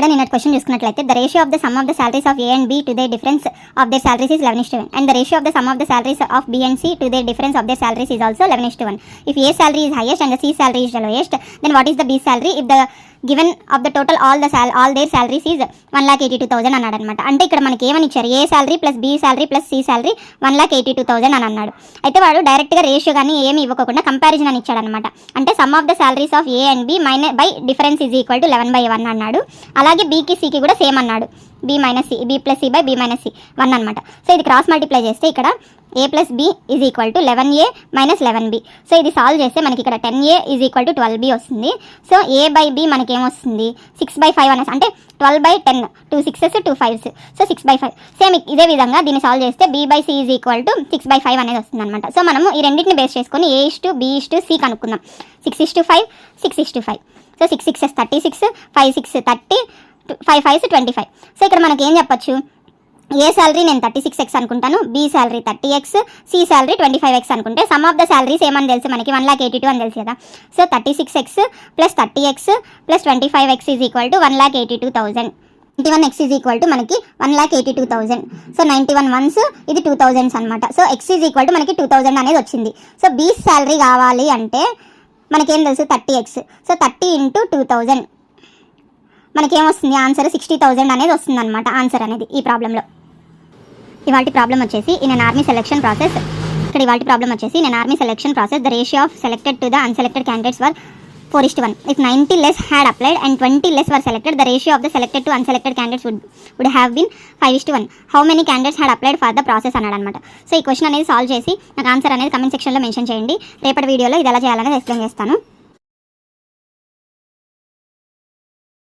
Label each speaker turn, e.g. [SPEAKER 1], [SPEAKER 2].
[SPEAKER 1] ఇక్కడ నేను క్వశ్చన్ చూసుకున్నట్లయితే the ratio of the sum of the salaries of A and B to the difference of their salaries is 11:1 and the ratio of the sum of the salaries of B and C to their difference of their salaries is also 11:1. If A salary is highest and the C salary is the lowest then what is the B salary if the given of the total all their salaries is 1,82,000 అన్నాడు అనమాట. అంటే ఇక్కడ మనకి ఏమని ఇచ్చారు, A salary plus B salary plus C salary 1,82,000 అని అన్నాడు. అయితే వాడు డైరెక్ట్గా రేషియో కానీ ఏమి ఇవ్వకుండా కంపారిజన్ అని ఇచ్చాడు అనమాట. అంటే sum of the salaries of A and B by difference is equal to 11/1 అన్నాడు. అలాగే బీకి సికి కూడా సేమ్ అన్నాడు, B minus C, B plus C by B minus C 1 అనమాట. సో ఇది క్రాస్ మల్టిప్లై చేస్తే ఇక్కడ a plus B is equal to 11a minus 11b. So ఇది సాల్వ్ చేస్తే మనకి ఇక్కడ 10a is equal to 12b వస్తుంది. సో a బై b మనకి ఏమొస్తుంది 6/5 అనేసి, అంటే 12/10, 2 6s 2 5s, సో 6/5. సేమ్ ఇదే విధంగా దీన్ని సాల్వ్ చేస్తే b by c is equal to 6/5 అనేది వస్తుంది అనమాట. సో మనము ఈ రెండింటిని బేస్ చేసుకొని a:b:c కనుక్కుందాం. 6:5, 6:5. So 6 6s 36, 5 6 30, 5 5s 25. సో ఇక్కడ మనకి ఏం చెప్పచ్చు, ఏ శాలరీ నేను 36x అనుకుంటాను, B salary 30x, C salary 25x అనుకుంటే సమ్ ఆఫ్ ద శాలరీస్ ఏమని తెలుసు మనకి 1,82,000 అని తెలుసు కదా. So 36x plus 30x plus 25x is equal to 1,82,000. 91x is equal to మనకి 1,82,000. సో 91 1s ఇది 2000s అనమాట. So x is equal to మనకి 2000 అనేది వచ్చింది. సో బి శాలరీ కావాలి అంటే మనకేం తెలుసు 30x. సో 30 × 2000 మనకేమొస్తుంది ఆన్సర్ 60,000 అనేది వస్తుంది అనమాట ఆన్సర్ అనేది ఈ ప్రాబ్లంలో. ఇవాళ ప్రాబ్లం వచ్చేసి in an army selection process. ఇక్కడ ఇవాళ ప్రాబ్లం వచ్చేసి in an army selection process the ratio of selected to the unselected candidates were 4:1. If 90 less had applied and 20 less were selected, the ratio of the selected to unselected candidates would have been 5:1. How many candidates had applied for the process అన్నాడు అనమాట. So ఈ question అనేది solve చేసి నాకు answer అనేది comment సెక్షన్లో mention చేయండి. రేపటి వీడియోలో ఇది ఎలా చేయాలనేది ఎక్స్ప్లెయిన్ చేస్తాను.